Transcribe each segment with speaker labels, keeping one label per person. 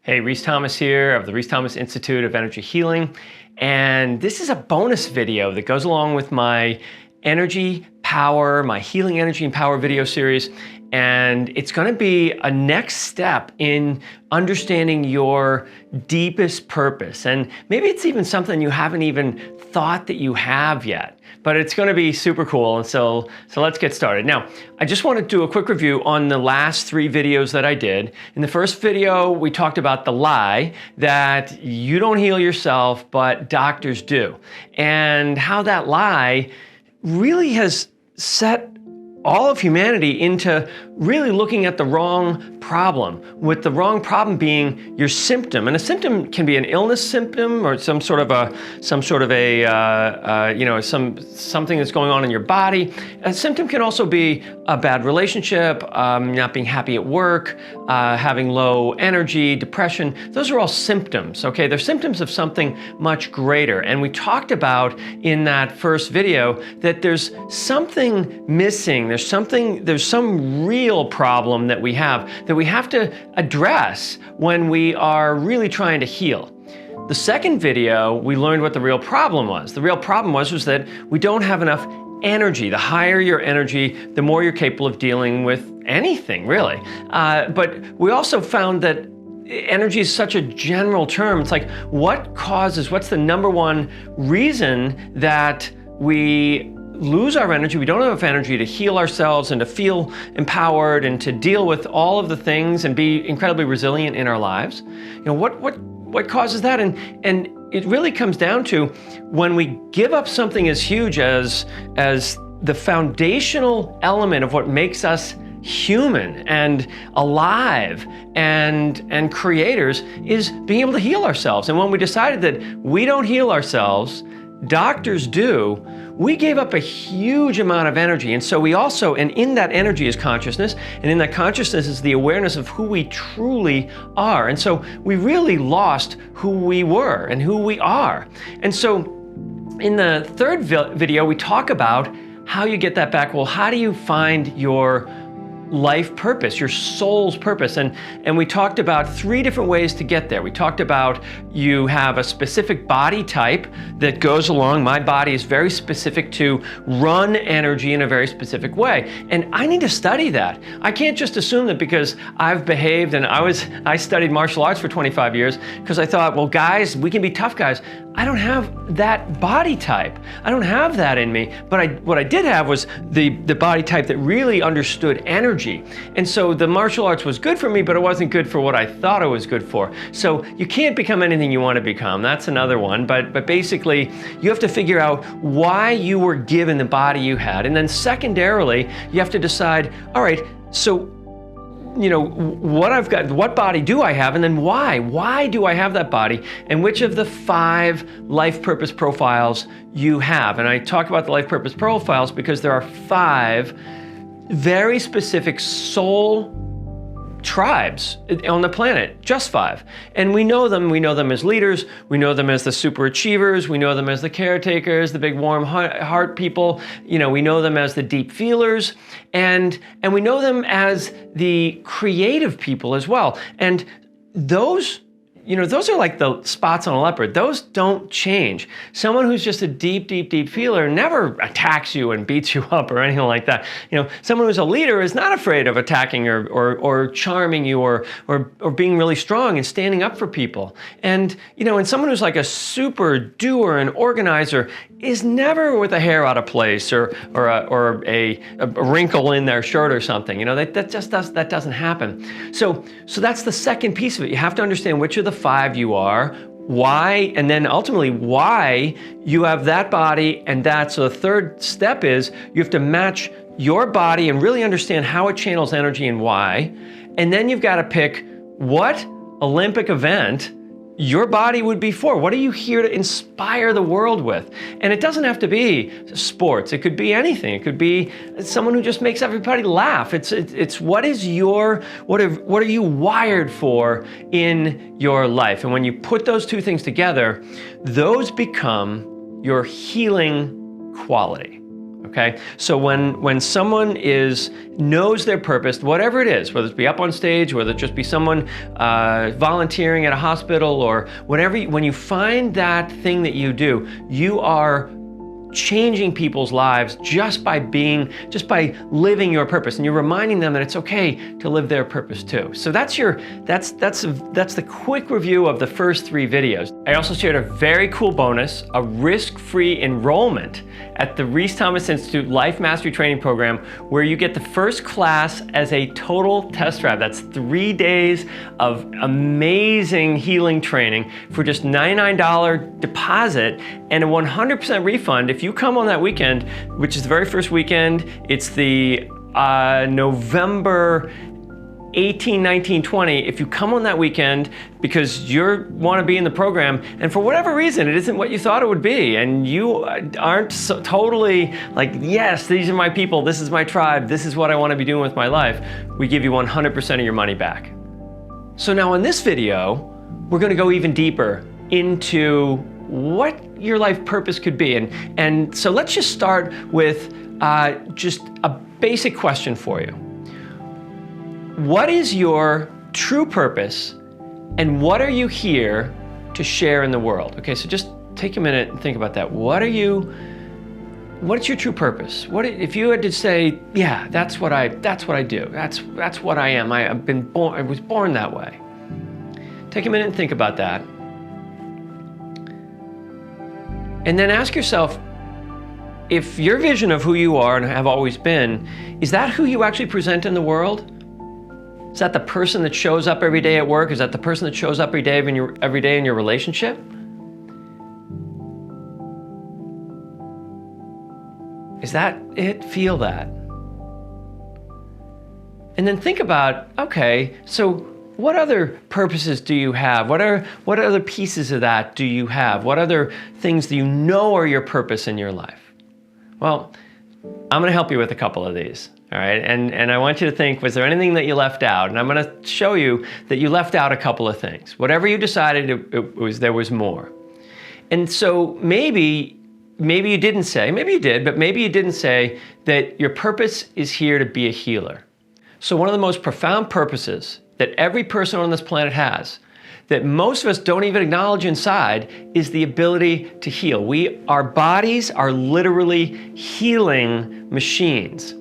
Speaker 1: Hey, Reese Thomas here of the Reese Thomas Institute of Energy Healing. And this is a bonus video that goes along with my energy power, my healing energy and power video series. And it's going to be a next step in understanding your deepest purpose. And maybe it's even something you haven't even thought that you have yet, but it's going to be super cool. And so let's get started. Now, I just want to do a quick review on the last 3 videos that I did. In the first video, we talked about the lie that you don't heal yourself, but doctors do, and how that lie really has set all of humanity into really looking at the wrong problem, with the wrong problem being your symptom. And a symptom can be an illness symptom or something that's going on in your body. A symptom can also be a bad relationship, not being happy at work, having low energy, depression. Those are all symptoms, okay? They're symptoms of something much greater. And we talked about in that first video that there's something missing. There's some real problem that we have to address when we are really trying to heal. The second video, we learned what the real problem was. The real problem was that we don't have enough energy. The higher your energy, the more you're capable of dealing with anything, really. But we also found that energy is such a general term. It's like, what's the number one reason that we lose our energy? We don't have enough energy to heal ourselves and to feel empowered and to deal with all of the things and be incredibly resilient in our lives. You know, what causes that? And it really comes down to when we give up something as huge as the foundational element of what makes us human and alive and creators is being able to heal ourselves. And when we decided that we don't heal ourselves, doctors do, we gave up a huge amount of energy. And so and in that energy is consciousness, and in that consciousness is the awareness of who we truly are. And so we really lost who we were and who we are. And so in the third video, we talk about how you get that back. Well, how do you find your life purpose, your soul's purpose? And we talked about 3 different ways to get there. We talked about you have a specific body type that goes along. My body is very specific to run energy in a very specific way. And I need to study that. I can't just assume that because I've behaved and I studied martial arts for 25 years because I thought, well, guys, we can be tough guys. I don't have that body type. I don't have that in me. But what I did have was the body type that really understood energy. And so the martial arts was good for me, but it wasn't good for what I thought it was good for. So you can't become anything you want to become. That's another one. But basically, you have to figure out why you were given the body you had. And then secondarily, you have to decide, all right, so you know, what body do I have, and then why? Why do I have that body, and which of the 5 life purpose profiles you have? And I talk about the life purpose profiles because there are 5 very specific soul tribes on the planet, just 5. And we know them as leaders, we know them as the super achievers, we know them as the caretakers, the big warm heart people, you know, we know them as the deep feelers, and we know them as the creative people as well. And those, you know, those are like the spots on a leopard. Those don't change. Someone who's just a deep, deep, deep feeler never attacks you and beats you up or anything like that. You know, someone who's a leader is not afraid of attacking or charming you or being really strong and standing up for people. And, you know, and someone who's like a super doer and organizer is never with a hair out of place or a wrinkle in their shirt or something. You know, that doesn't happen. So that's the second piece of it. You have to understand which of the 5 you are, why, and then ultimately why you have that body and that. So the third step is you have to match your body and really understand how it channels energy and why. And then you've got to pick what Olympic event your body would be for. What are you here to inspire the world with? And it doesn't have to be sports. It could be anything. It could be someone who just makes everybody laugh. It's what are you wired for in your life? And when you put those 2 things together, those become your healing quality. okay? So when someone knows their purpose, whatever it is, whether it be up on stage, whether it just be someone volunteering at a hospital or whatever, when you find that thing that you do, you are changing people's lives just by living your purpose, and you're reminding them that it's okay to live their purpose too. So that's the quick review of the first 3 videos. I also shared a very cool bonus, a risk-free enrollment at the Reese Thomas Institute Life Mastery Training Program, where you get the first class as a total test drive. That's 3 days of amazing healing training for just $99 deposit and a 100% refund if you come on that weekend, which is the very first weekend. It's the November 18, 19, 20. If you come on that weekend because you want to be in the program and for whatever reason it isn't what you thought it would be, and you aren't totally like, yes, these are my people, this is my tribe, this is what I want to be doing with my life, we give you 100% of your money back. So now in this video, we're going to go even deeper into what your life purpose could be. And so let's just start with just a basic question for you. What is your true purpose, and what are you here to share in the world? Okay, so just take a minute and think about that. What's your true purpose? If you had to say, yeah, that's what I do. That's what I am. I was born that way. Take a minute and think about that. And then ask yourself, if your vision of who you are and have always been, is that who you actually present in the world? Is that the person that shows up every day at work? Is that the person that shows up every day in your relationship? Is that it? Feel that. And then think about, okay, so what other purposes do you have? What other pieces of that do you have? What other things do you know are your purpose in your life? Well, I'm going to help you with a couple of these. All right, and I want you to think, was there anything that you left out? And I'm going to show you that you left out a couple of things. Whatever you decided, there was more. And so maybe you didn't say, maybe you did, but maybe you didn't say that your purpose is here to be a healer. So one of the most profound purposes that every person on this planet has, that most of us don't even acknowledge inside, is the ability to heal. Our bodies are literally healing machines.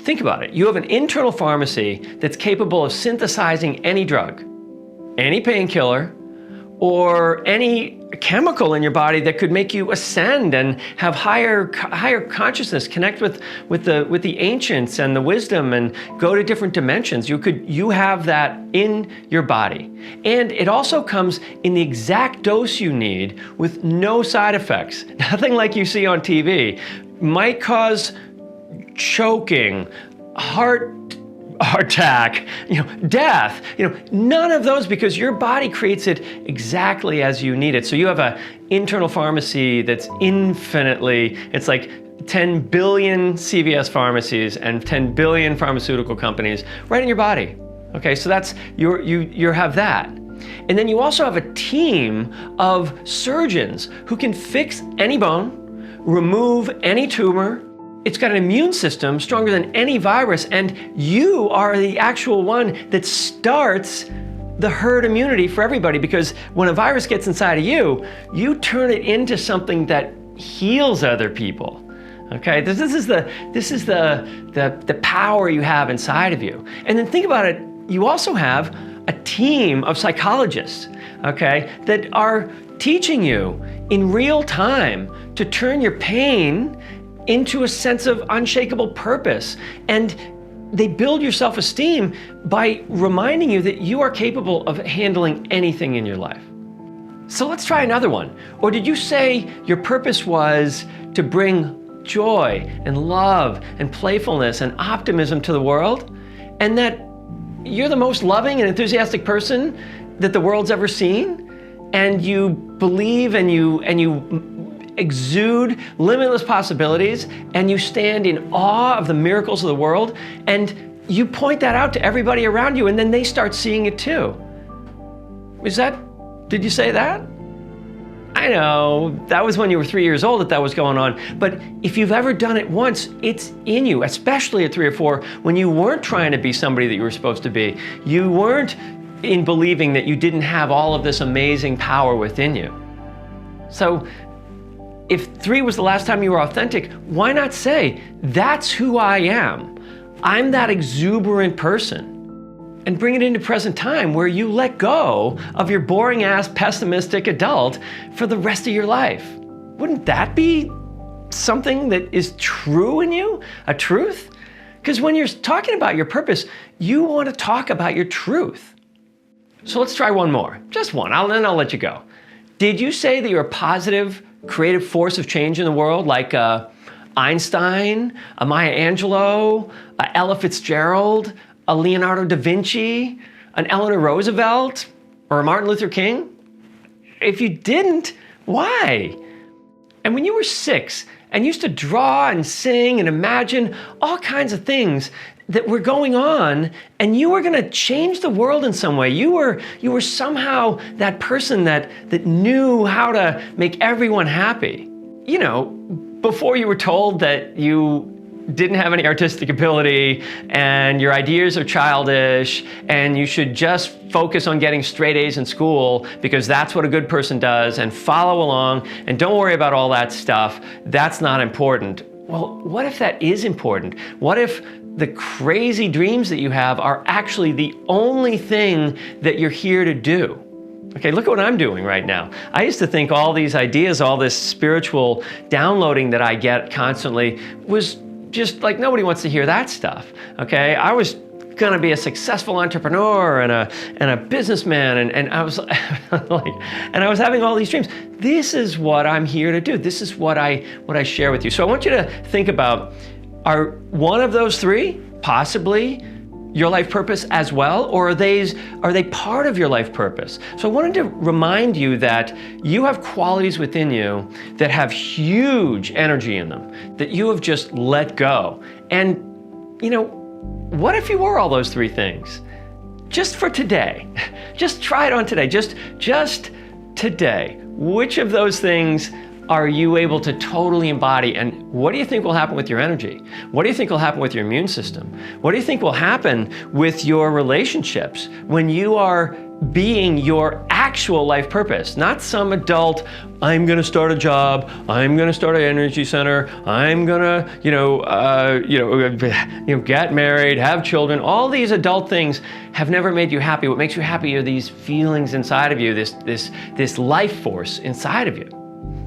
Speaker 1: Think about it. You have an internal pharmacy that's capable of synthesizing any drug, any painkiller, or any chemical in your body that could make you ascend and have higher consciousness, connect with the ancients and the wisdom, and go to different dimensions. You have that in your body. And it also comes in the exact dose you need with no side effects. Nothing like you see on TV. Might cause choking, heart attack, death, none of those, because your body creates it exactly as you need it. So you have an internal pharmacy that's it's like 10 billion CVS pharmacies and 10 billion pharmaceutical companies right in your body. Okay, so that's, you have that. And then you also have a team of surgeons who can fix any bone, remove any tumor. It's got an immune system stronger than any virus, and you are the actual one that starts the herd immunity for everybody, because when a virus gets inside of you, you turn it into something that heals other people. Okay, this is the power you have inside of you. And then think about it, you also have a team of psychologists, okay, that are teaching you in real time to turn your pain into a sense of unshakable purpose. And they build your self-esteem by reminding you that you are capable of handling anything in your life. So let's try another one. Or did you say your purpose was to bring joy and love and playfulness and optimism to the world, and that you're the most loving and enthusiastic person that the world's ever seen, and you believe and you exude limitless possibilities, and you stand in awe of the miracles of the world, and you point that out to everybody around you, and then they start seeing it too? Did you say that? I know, that was when you were 3 years old that was going on, but if you've ever done it once, it's in you, especially at 3 or 4, when you weren't trying to be somebody that you were supposed to be. You weren't in believing that you didn't have all of this amazing power within you. So if 3 was the last time you were authentic, why not say, that's who I am. I'm that exuberant person. And bring it into present time where you let go of your boring ass pessimistic adult for the rest of your life. Wouldn't that be something that is true in you? A truth? Because when you're talking about your purpose, you want to talk about your truth. So let's try one more, just one, then I'll let you go. Did you say that you're a positive, creative force of change in the world, like Einstein, a Maya Angelou, a Ella Fitzgerald, a Leonardo da Vinci, an Eleanor Roosevelt, or a Martin Luther King? If you didn't, why? And when you were 6 and used to draw and sing and imagine all kinds of things that were going on, and you were gonna change the world in some way, you were somehow that person that knew how to make everyone happy. You know, before you were told that you didn't have any artistic ability and your ideas are childish and you should just focus on getting straight A's in school because that's what a good person does, and follow along and don't worry about all that stuff. That's not important. Well, what if that is important? What if the crazy dreams that you have are actually the only thing that you're here to do? Okay, look at what I'm doing right now. I used to think all these ideas, all this spiritual downloading that I get constantly was just like, nobody wants to hear that stuff, okay? I was gonna be a successful entrepreneur and a businessman, and I was like, and I was having all these dreams. This is what I'm here to do. This is what I share with you. So I want you to think about, are one of those 3 possibly your life purpose as well, or are they part of your life purpose? So I wanted to remind you that you have qualities within you that have huge energy in them, that you have just let go. And, you know, what if you were all those 3 things? Just for today. Just try it on today. Just today. Which of those things are you able to totally embody? And what do you think will happen with your energy? What do you think will happen with your immune system? What do you think will happen with your relationships when you are being your actual life purpose? Not some adult, I'm gonna start a job, I'm gonna start an energy center, I'm gonna, get married, have children. All these adult things have never made you happy. What makes you happy are these feelings inside of you, this life force inside of you.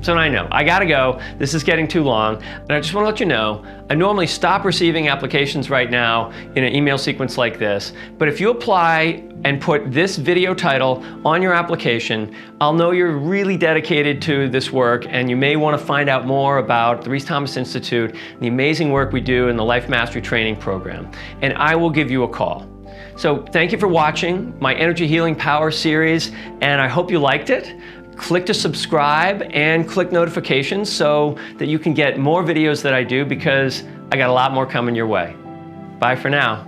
Speaker 1: So I know, I gotta go. This is getting too long. And I just wanna let you know, I normally stop receiving applications right now in an email sequence like this. But if you apply and put this video title on your application, I'll know you're really dedicated to this work, and you may wanna find out more about the Reese Thomas Institute, the amazing work we do in the Life Mastery Training Program. And I will give you a call. So thank you for watching my Energy Healing Power series, and I hope you liked it. Click to subscribe and click notifications so that you can get more videos that I do, because I got a lot more coming your way. Bye for now.